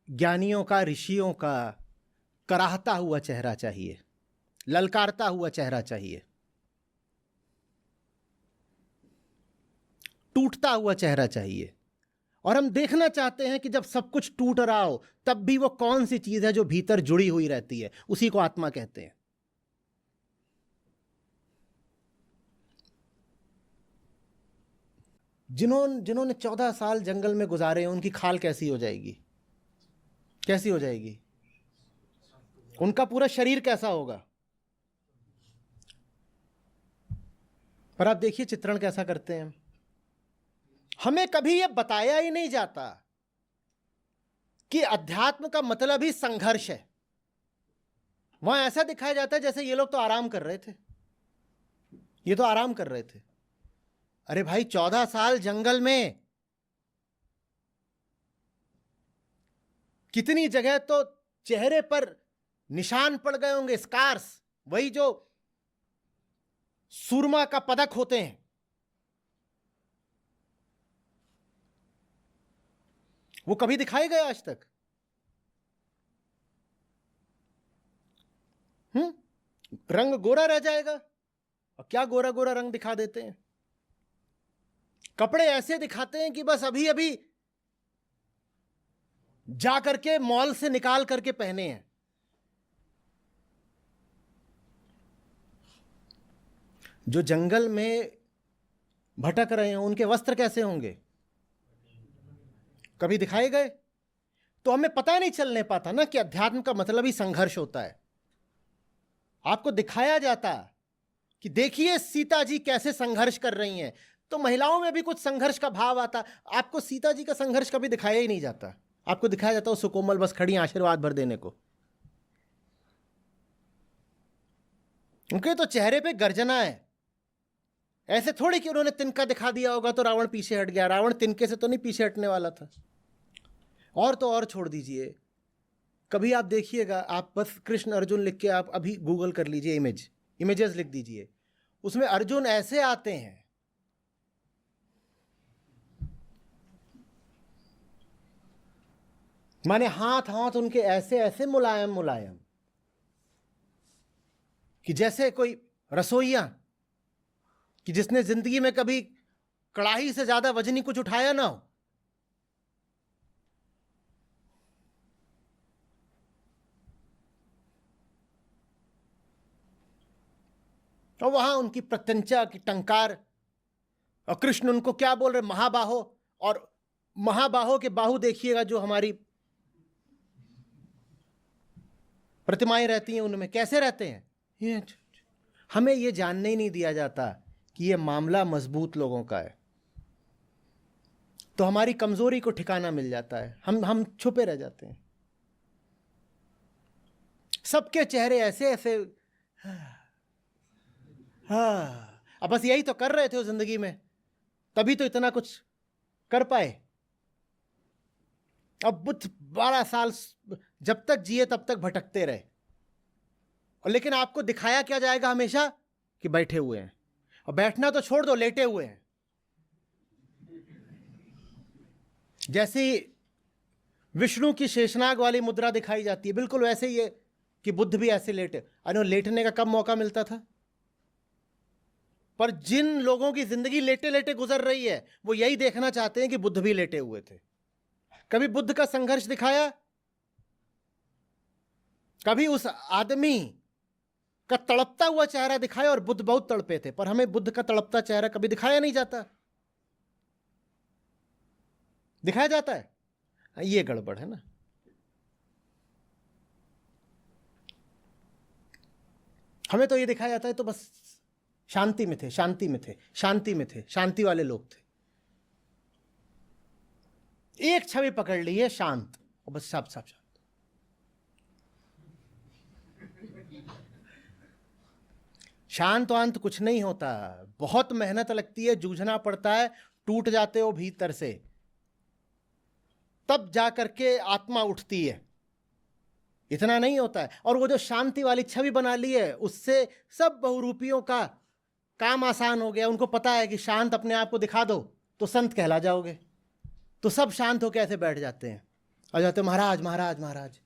ज्ञानियों का, ऋषियों का कराहता हुआ चेहरा चाहिए, ललकारता हुआ चेहरा चाहिए, टूटता हुआ चेहरा चाहिए। और हम देखना चाहते हैं कि जब सब कुछ टूट रहा हो तब भी वो कौन सी चीज है जो भीतर जुड़ी हुई रहती है, उसी को आत्मा कहते हैं। जिन्होंने 14 साल जंगल में गुजारे हैं, उनकी खाल कैसी हो जाएगी? कैसी हो जाएगी? उनका पूरा शरीर कैसा होगा? पर आप देखिए चित्रण कैसा करते हैं। हमें कभी यह बताया ही नहीं जाता कि अध्यात्म का मतलब ही संघर्ष है। वहां ऐसा दिखाया जाता है जैसे ये लोग तो आराम कर रहे थे, ये तो आराम कर रहे थे। अरे भाई, 14 साल जंगल में कितनी जगह तो चेहरे पर निशान पड़ गए होंगे, स्कार्स, वही जो सूरमा का पदक होते हैं। वो कभी दिखाए गए आज तक? रंग गोरा रह जाएगा। और क्या गोरा गोरा रंग दिखा देते हैं। कपड़े ऐसे दिखाते हैं कि बस अभी अभी जा करके मॉल से निकाल करके पहने हैं। जो जंगल में भटक रहे हैं उनके वस्त्र कैसे होंगे? कभी दिखाए गए? तो हमें पता नहीं चलने पाता ना कि अध्यात्म का मतलब ही संघर्ष होता है। आपको दिखाया जाता कि देखिए सीता जी कैसे संघर्ष कर रही हैं, तो महिलाओं में भी कुछ संघर्ष का भाव आता। आपको सीता जी का संघर्ष कभी दिखाया ही नहीं जाता। आपको दिखाया जाता वो सुकोमल बस खड़ी आशीर्वाद भर देने को। उनके तो चेहरे पे गर्जना है। ऐसे थोड़ी कि उन्होंने तिनका दिखा दिया होगा तो रावण पीछे हट गया। रावण तिनके से तो नहीं पीछे हटने वाला था। और तो और छोड़ दीजिए, कभी आप देखिएगा, आप बस कृष्ण अर्जुन लिख के आप अभी गूगल कर लीजिए, इमेजेस लिख दीजिए, उसमें अर्जुन ऐसे आते हैं माने हाथ हाथ उनके ऐसे ऐसे मुलायम मुलायम कि जैसे कोई रसोइया कि जिसने जिंदगी में कभी कड़ाही से ज्यादा वजनी कुछ उठाया ना हो। और वहां उनकी प्रत्यंचा की टंकार। और कृष्ण उनको क्या बोल रहे? महाबाहो। और महाबाहो के बाहु देखिएगा जो हमारी प्रतिमाएं रहती हैं उनमें कैसे रहते हैं। हमें यह जानने ही नहीं दिया जाता कि यह मामला मजबूत लोगों का है। तो हमारी कमजोरी को ठिकाना मिल जाता है। हम छुपे रह जाते हैं। सबके चेहरे ऐसे ऐसे, हाँ, अब बस यही तो कर रहे थे जिंदगी में, तभी तो इतना कुछ कर पाए। अब बुद्ध 12 साल जब तक जिए तब तक भटकते रहे। और लेकिन आपको दिखाया क्या जाएगा हमेशा? कि बैठे हुए हैं। और बैठना तो छोड़ दो, लेटे हुए हैं। जैसे विष्णु की शेषनाग वाली मुद्रा दिखाई जाती है, बिल्कुल वैसे ही है कि बुद्ध भी ऐसे लेटे। अरे लेटने का कब मौका मिलता था? पर जिन लोगों की जिंदगी लेटे लेटे गुजर रही है वो यही देखना चाहते हैं कि बुद्ध भी लेटे हुए थे। कभी बुद्ध का संघर्ष दिखाया? कभी उस आदमी का तड़पता हुआ चेहरा दिखाया? और बुद्ध बहुत तड़पे थे, पर हमें बुद्ध का तड़पता चेहरा कभी दिखाया नहीं जाता। दिखाया जाता है, ये गड़बड़ है ना। हमें तो ये दिखाया जाता है तो बस शांति में थे, शांति में थे, शांति में थे, शांति वाले लोग थे। एक छवि पकड़ ली है शांत, और बस सब शांत। शांत वांत कुछ नहीं होता, बहुत मेहनत लगती है, जूझना पड़ता है, टूट जाते हो भीतर से, तब जाकर के आत्मा उठती है। इतना नहीं होता है। और वो जो शांति वाली छवि बना ली है उससे सब बहुरूपियों का काम आसान हो गया। उनको पता है कि शांत अपने आप को दिखा दो तो संत कहला जाओगे, तो सब शांत होकर ऐसे बैठ जाते हैं। आ जाते, महाराज महाराज महाराज।